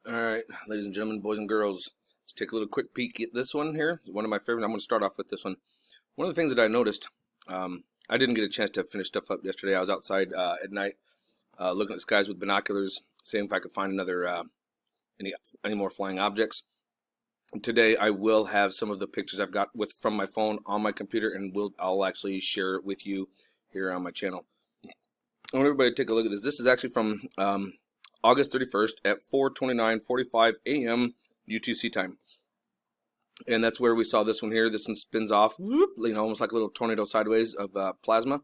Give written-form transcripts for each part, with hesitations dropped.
Alright, ladies and gentlemen, boys and girls, let's take a little quick peek at this one here. One of my favorite. I'm going to start off with this one. One of the things that I noticed, I didn't get a chance to finish stuff up yesterday. I was outside at night looking at the skies with binoculars, seeing if I could find any more flying objects. And today I will have some of the pictures I've got from my phone on my computer, and I'll actually share it with you here on my channel. I want everybody to take a look at this. This is actually from August 31st at 4:29:45 a.m. UTC time. And that's where we saw this one here. This one spins off, whoop, almost like a little tornado sideways of plasma.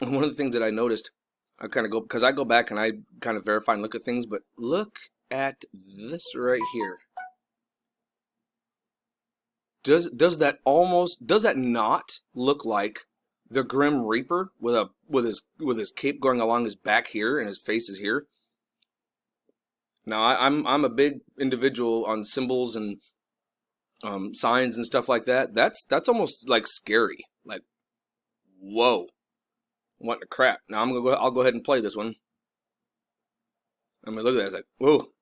And one of the things that I noticed, I kind of go, because I go back and I kind of verify and look at things, but look at this right here. Does that not look like the Grim Reaper with his cape going along his back here and his face is here? Now I'm a big individual on symbols and signs and stuff like that. That's almost like scary. Like, whoa, what the crap? Now I'll go ahead and play this one. I mean, look at that. It's like, whoa.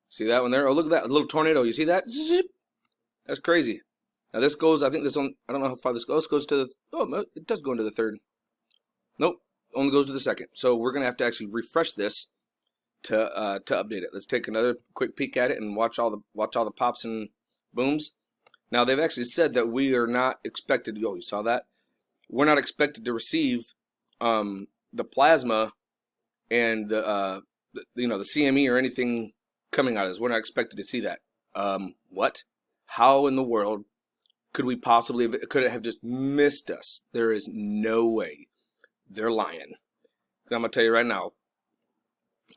See that one there? Oh, look at that little tornado. You see that? That's crazy. Now this goes, I think this one, I don't know how far this goes. Goes to the, oh, it does go into the third. Nope, only goes to the second. So we're gonna have to actually refresh this to update it. Let's take another quick peek at it and watch all the pops and booms. Now they've actually said that we are not expected. Oh, you saw that? We're not expected to receive the plasma and the CME or anything coming out of this. We're not expected to see that. What? How in the world could we possibly could it have just missed us? There is no way. They're lying. And I'm gonna tell you right now.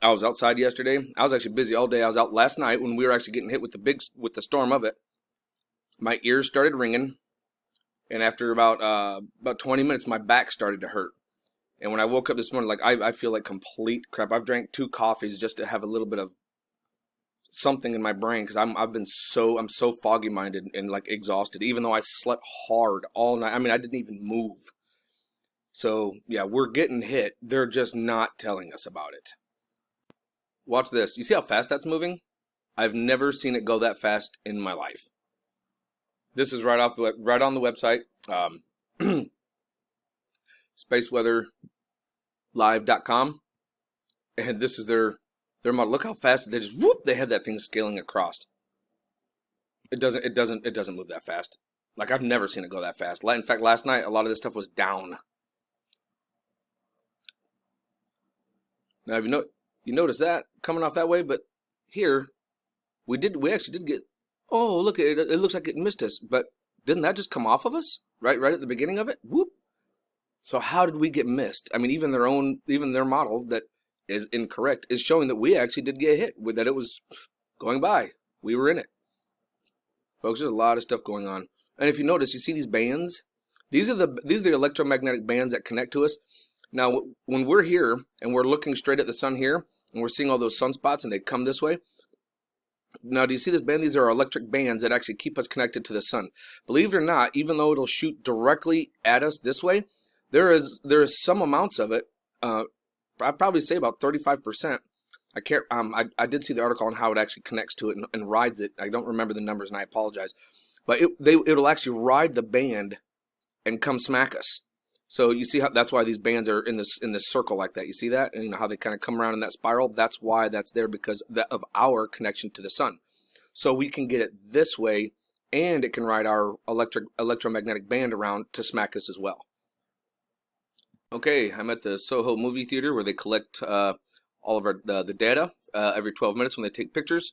I was outside yesterday. I was actually busy all day. I was out last night when we were actually getting hit with the storm of it. My ears started ringing, and after about 20 minutes, my back started to hurt. And when I woke up this morning, like I feel like complete crap. I've drank 2 coffees just to have a little bit of something in my brain because I'm so foggy minded and like exhausted. Even though I slept hard all night. I mean, I didn't even move. So yeah, we're getting hit. They're just not telling us about it. Watch this. You see how fast that's moving? I've never seen it go that fast in my life. This is right on the website, spaceweatherlive.com, and this is their model. Look how fast they just whoop. They have that thing scaling across. It doesn't move that fast. Like I've never seen it go that fast. In fact, last night a lot of this stuff was down. Now you notice that coming off that way, but here we actually did get. Oh, look, it looks like it missed us, but didn't that just come off of us right at the beginning of it? Whoop. So how did we get missed? I mean, even their model that is incorrect is showing that we actually did get hit with that. It was going by. We were in it. Folks, there's a lot of stuff going on. And if you notice, you see these bands? These are the electromagnetic bands that connect to us. Now, when we're here and we're looking straight at the sun here, and we're seeing all those sunspots and they come this way. Now, do you see this band? These are electric bands that actually keep us connected to the sun. Believe it or not, even though it'll shoot directly at us this way, there is some amounts of it. I'd probably say about 35%. I can't. I did see the article on how it actually connects to it and rides it. I don't remember the numbers, and I apologize. But it'll actually ride the band and come smack us. So you see how that's why these bands are in this circle like that. You see that, and you know how they kind of come around in that spiral. That's why that's there, because of our connection to the sun. So we can get it this way, and it can ride our electromagnetic band around to smack us as well. Okay, I'm at the Soho movie theater where they collect all of the data every 12 minutes when they take pictures,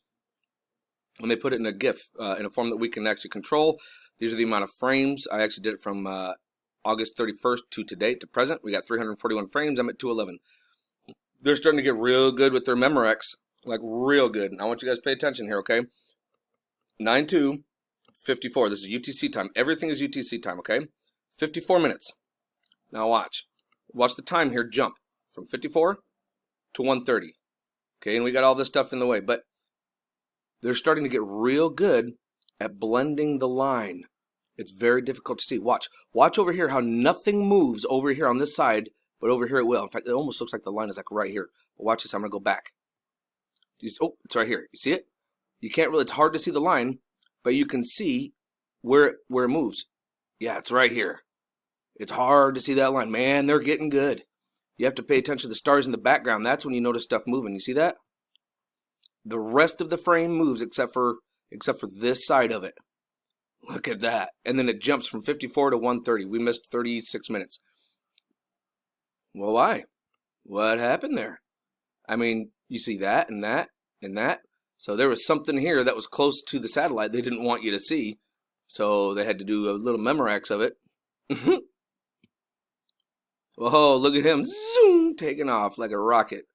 and they put it in a GIF in a form that we can actually control. These are the amount of frames. I actually did it from August 31st to today, to present. We got 341 frames. I'm at 211. They're starting to get real good with their Memorex, like real good. I want you guys to pay attention here, okay? 9/2/54. This is UTC time. Everything is UTC time, okay? 54 minutes. Now watch. Watch the time here jump from 54 to 1:30. Okay, and we got all this stuff in the way, but they're starting to get real good at blending the line. It's very difficult to see. Watch over here how nothing moves over here on this side, but over here it will. In fact, it almost looks like the line is like right here. But watch this. I'm going to go back. Oh, it's right here. You see it? You can't really, it's hard to see the line, but you can see where it moves. Yeah, it's right here. It's hard to see that line. Man, they're getting good. You have to pay attention to the stars in the background. That's when you notice stuff moving. You see that? The rest of the frame moves except for this side of it. Look at that. And then it jumps from 54 to 130. We missed 36 minutes. Well, why? What happened there? I mean, you see that and that and that. So there was something here that was close to the satellite they didn't want you to see. So they had to do a little Memorex of it. Whoa, look at him. Zoom, taking off like a rocket.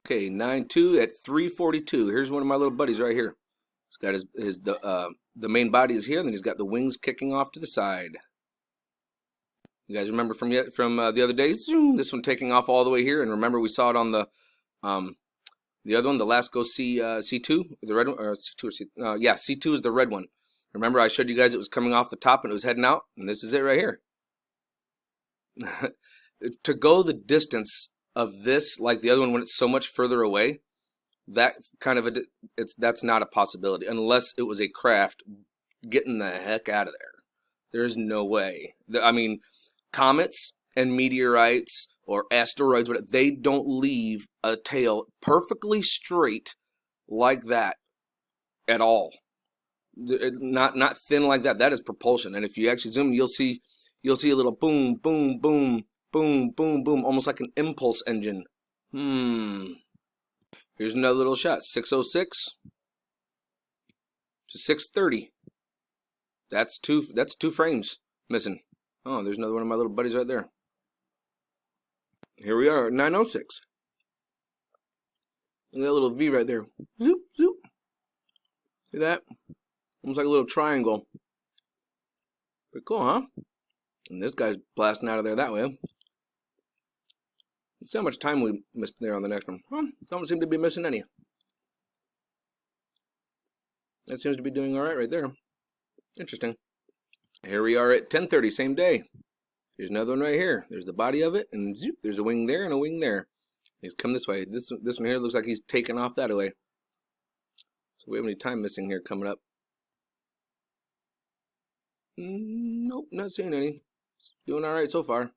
Okay, 9-2 at 342. Here's one of my little buddies right here. He's got the main body is here, and then he's got the wings kicking off to the side. You guys remember from the other day? Zoom, this one taking off all the way here, and remember we saw it on the other one, the Lasco C2, the red one, or C2 or C. Yeah, C2 is the red one. Remember I showed you guys it was coming off the top and it was heading out, and this is it right here. To go the distance of this, like the other one when it's so much further away, that kind of that's not a possibility unless it was a craft getting the heck out of there. There's no way. I mean, comets and meteorites or asteroids, but they don't leave a tail perfectly straight like that at all. Not thin like that. That is propulsion. And if you actually zoom, you'll see a little boom, boom, boom, boom, boom, boom, almost like an impulse engine. Here's another little shot. 606 to 630. That's two frames missing. Oh, there's another one of my little buddies right there. Here we are at 906. Look at that little V right there. Zoop, zoop. See that? Almost like a little triangle. Pretty cool, huh? And this guy's blasting out of there that way. Let's see how much time we missed there on the next one. Well, don't seem to be missing any. That seems to be doing all right there. Interesting. Here we are at 10:30, same day. Here's another one right here. There's the body of it, and zoop, there's a wing there and a wing there. He's come this way. This one here looks like he's taking off that way. So we have any time missing here coming up? Nope, not seeing any. Doing all right so far.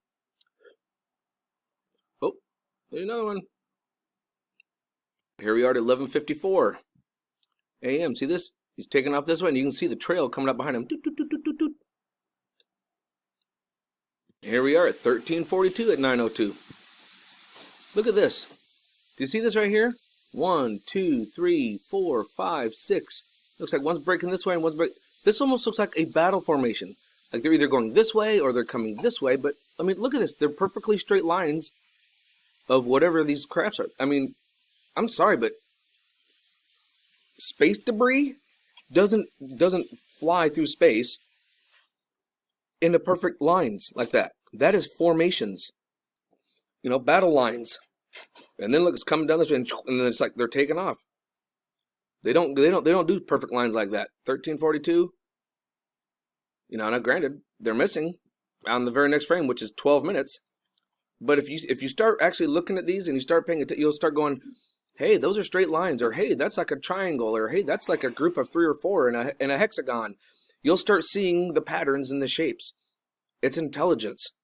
Oh, there's another one. Here we are at 11:54 a.m. See this? He's taking off this way, and you can see the trail coming up behind him. Doot, doot, doot, doot, doot, doot. Here we are at 13:42 at 9:02. Look at this. Do you see this right here? 1, 2, 3, 4, 5, 6. Looks like one's breaking this way and one's breaking. This almost looks like a battle formation. Like they're either going this way or they're coming this way. But I mean, look at this. They're perfectly straight lines of whatever these crafts are. I mean, I'm sorry, but space debris doesn't fly through space into perfect lines like that. That is formations. You know, battle lines. And then look, it's coming down this way, and then it's like they're taking off. They don't do perfect lines like that. 13:42. You know, now granted, they're missing on the very next frame, which is 12 minutes. But if you start actually looking at these and you start paying attention, you'll start going, hey, those are straight lines, or hey, that's like a triangle, or hey, that's like a group of 3 or 4 in a hexagon. You'll start seeing the patterns and the shapes. It's intelligence.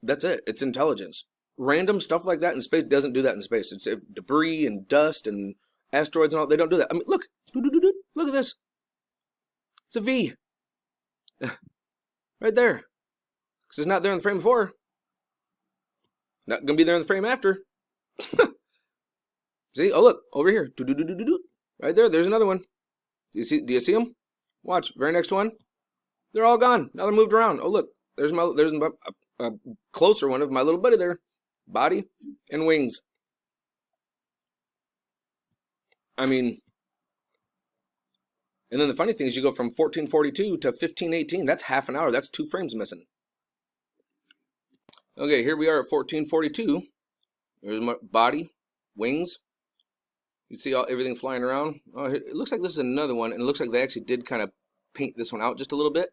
That's it. It's intelligence. Random stuff like that in space doesn't do that in space. It's debris and dust and asteroids and all. They don't do that. I mean, look. Look at this. It's a V. Right there. Because it's not there in the frame before. Not going to be there in the frame after. See? Oh, look. Over here. Right there. There's another one. Do you see them? Watch. Very next one. They're all gone. Now they're moved around. Oh, look. There's a closer one of my little buddy there. Body and wings. I mean, and then the funny thing is you go from 14:42 to 15:18. That's half an hour. That's 2 frames missing. Okay, here we are at 14:42. There's my body, wings. You see everything flying around. Oh, it looks like this is another one, and it looks like they actually did kind of paint this one out just a little bit.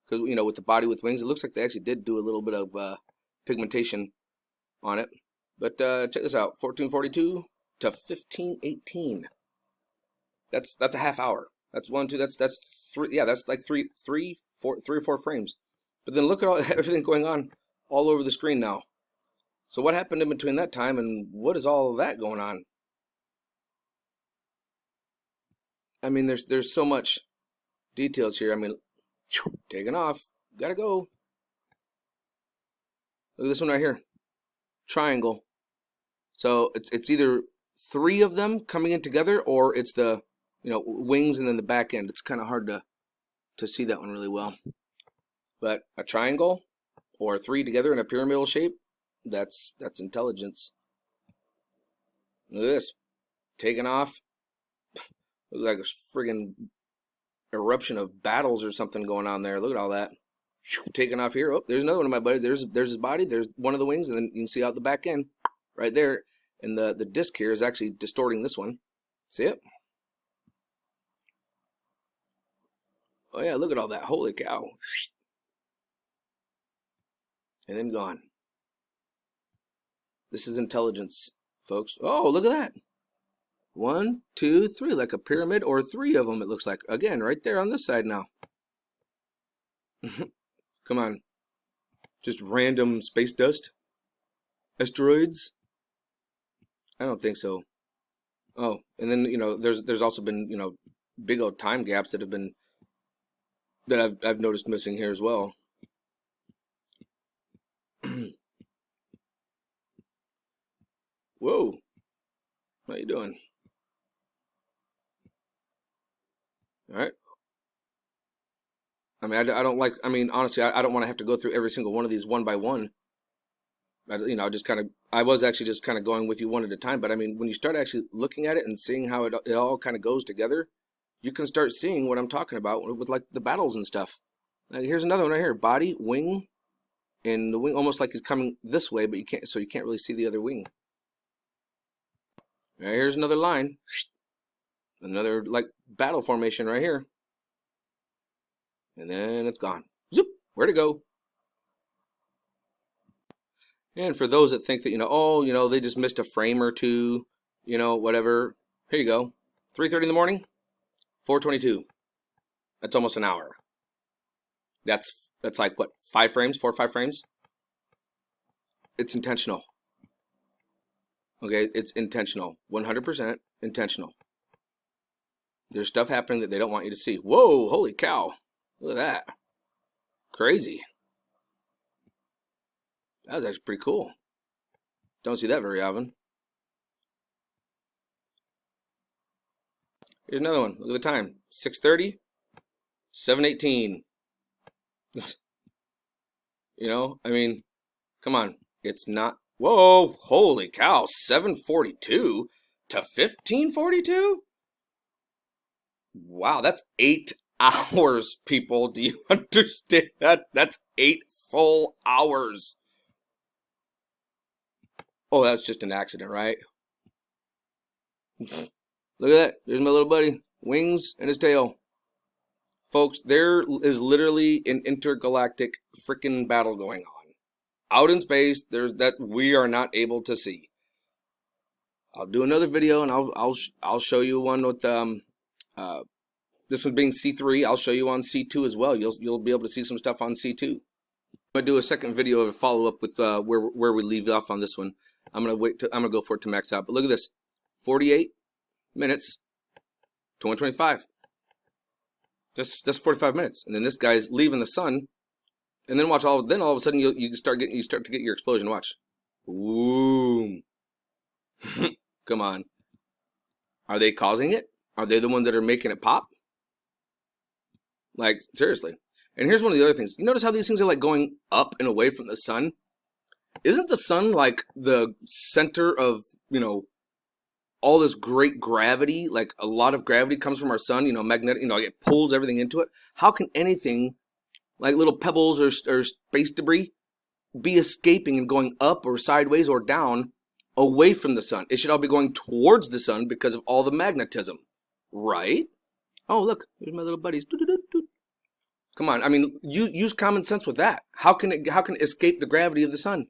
Because, you know, with the body with wings, it looks like they actually did do a little bit of pigmentation on it. But check this out, 1442 to 1518. That's a half hour. That's 1, 2. That's 3. Yeah, that's like 3 or 4 frames. But then look at everything going on all over the screen now. So what happened in between that time, and what is all of that going on? I mean, there's so much details here. I mean, taking off, gotta go. Look at this one right here, triangle. So it's either 3 of them coming in together, or it's the wings and then the back end. It's kind of hard to see that one really well. But a triangle or 3 together in a pyramidal shape, that's intelligence. Look at this, taking off. Looks like a friggin' eruption of battles or something going on there. Look at all that. Taking off here. Oh, there's another one of my buddies. There's his body. There's one of the wings, and then you can see out the back end right there. And the disc here is actually distorting this one. See it? Oh yeah, look at all that. Holy cow. And then gone. This is intelligence, folks. Oh, look at that. 1, 2, 3, like a pyramid, or 3 of them, it looks like. Again, right there on this side now. Come on. Just random space dust? Asteroids? I don't think so. Oh, and then, there's also been, big old time gaps that have been, that I've noticed missing here as well. Whoa. How you doing? All right. I mean, I don't like, honestly, I don't want to have to go through every single one of these one by one. I was actually just kind of going with you one at a time. But I mean, when you start actually looking at it and seeing how it all kind of goes together, you can start seeing what I'm talking about with like the battles and stuff. Now, here's another one right here, body, wing, and the wing almost like it's coming this way, but you can't really see the other wing. Right, here's another line, another like battle formation right here. And then it's gone. Zoop! Where'd it go? And for those that think that, they just missed a frame or two, whatever. Here you go. 3:30 in the morning, 4:22. That's almost an hour. That's like what, 5 frames, 4 or 5 frames? It's intentional. Okay, it's intentional. 100% intentional. There's stuff happening that they don't want you to see. Whoa, holy cow. Look at that. Crazy. That was actually pretty cool. Don't see that very often. Here's another one. Look at the time. 6:30, 7:18. Come on. It's not. Whoa, holy cow. 7:42 to 15:42? Wow, that's 8 hours, people. Do you understand that? That's 8 full hours. Oh, that's just an accident, right? Look at that. There's my little buddy. Wings and his tail. Folks, there is literally an intergalactic freaking battle going on. Out in space, there's that we are not able to see. I'll do another video and I'll show you one with this one being C3. I'll show you on C2 as well. You'll be able to see some stuff on C2. I'm gonna do a second video to follow up with where we leave off on this one. I'm gonna go for it to max out. But look at this, 48 minutes, 2025. That's 45 minutes, and then this guy's leaving the sun, and then watch all of a sudden you start to get your explosion. Watch, boom. Come on, are they causing it? Are they the ones that are making it pop? Like, seriously. And here's one of the other things. You notice how these things are like going up and away from the sun? Isn't the sun like the center of, all this great gravity? Like a lot of gravity comes from our sun, magnetic, like it pulls everything into it. How can anything like little pebbles or space debris be escaping and going up or sideways or down away from the sun? It should all be going towards the sun because of all the magnetism, right? Oh, look, here's my little buddies. Come on, you use common sense with that. How can it escape the gravity of the sun?